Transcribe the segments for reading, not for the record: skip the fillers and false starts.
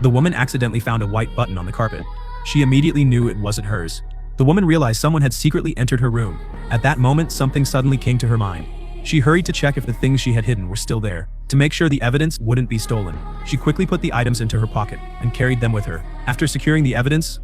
The woman accidentally found a white button on the carpet. She immediately knew it wasn't hers. The woman realized someone had secretly entered her room. At that moment, something suddenly came to her mind. She hurried to check if the things she had hidden were still there. To make sure the evidence wouldn't be stolen, she quickly put the items into her pocket and carried them with her. After securing the evidence,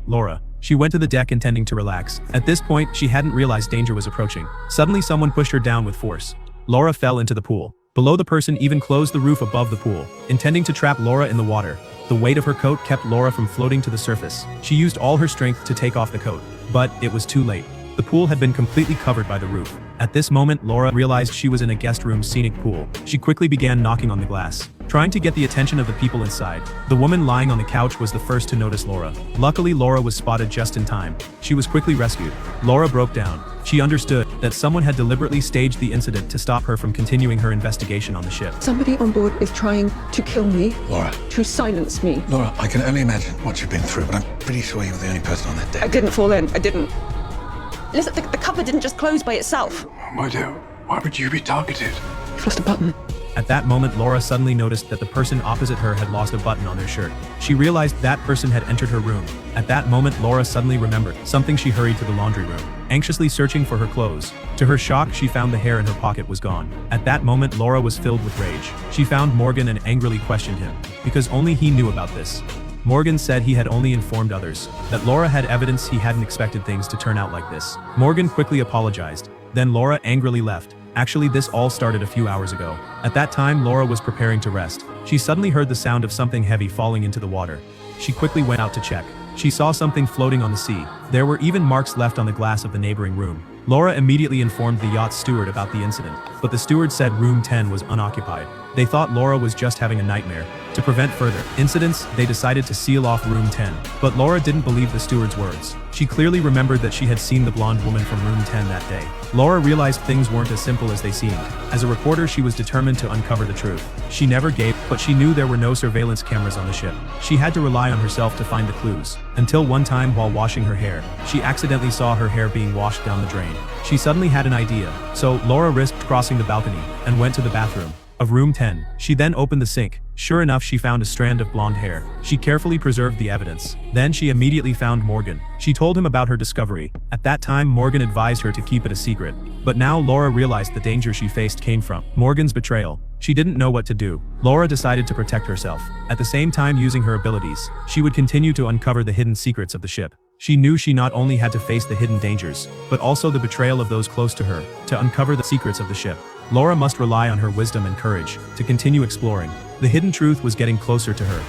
she went to the deck intending to relax. At this point, she hadn't realized danger was approaching. Suddenly, someone pushed her down with force. Laura fell into the pool. Below, the person even closed the roof above the pool, intending to trap Laura in the water. The weight of her coat kept Laura from floating to the surface. She used all her strength to take off the coat, but it was too late. The pool had been completely covered by the roof. At this moment, Laura realized she was in a guest room scenic pool. She quickly began knocking on the glass, trying to get the attention of the people inside. The woman lying on the couch was the first to notice Laura. Luckily, Laura was spotted just in time. She was quickly rescued. Laura broke down. She understood that someone had deliberately staged the incident to stop her from continuing her investigation on the ship. Somebody on board is trying to kill me. Laura. To silence me. Laura, I can only imagine what you've been through, but I'm pretty sure you're the only person on that deck. I didn't fall in. I didn't. Listen, the cover didn't just close by itself. My dear, why would you be targeted? I pressed a button. At that moment, Laura suddenly noticed that the person opposite her had lost a button on their shirt. She realized that person had entered her room. At that moment, Laura suddenly remembered something. She hurried to the laundry room, anxiously searching for her clothes. To her shock, she found the hair in her pocket was gone. At that moment, Laura was filled with rage. She found Morgan and angrily questioned him, because only he knew about this. Morgan said he had only informed others, that Laura had evidence. He hadn't expected things to turn out like this. Morgan quickly apologized. Then Laura angrily left. Actually, this all started a few hours ago. At that time, Laura was preparing to rest. She suddenly heard the sound of something heavy falling into the water. She quickly went out to check. She saw something floating on the sea. There were even marks left on the glass of the neighboring room. Laura immediately informed the yacht steward about the incident, but the steward said room 10 was unoccupied. They thought Laura was just having a nightmare. To prevent further incidents, they decided to seal off room 10. But Laura didn't believe the steward's words. She clearly remembered that she had seen the blonde woman from room 10 that day. Laura realized things weren't as simple as they seemed. As a reporter, she was determined to uncover the truth. She never gave, but she knew there were no surveillance cameras on the ship. She had to rely on herself to find the clues. Until one time, while washing her hair, she accidentally saw her hair being washed down the drain. She suddenly had an idea. So Laura risked crossing the balcony and went to the bathroom of room 10. She then opened the sink. Sure enough, she found a strand of blonde hair. She carefully preserved the evidence. Then she immediately found Morgan. She told him about her discovery. At that time, Morgan advised her to keep it a secret. But now Laura realized the danger she faced came from Morgan's betrayal. She didn't know what to do. Laura decided to protect herself. At the same time, using her abilities, she would continue to uncover the hidden secrets of the ship. She knew she not only had to face the hidden dangers, but also the betrayal of those close to her. To uncover the secrets of the ship, Laura must rely on her wisdom and courage to continue exploring. The hidden truth was getting closer to her.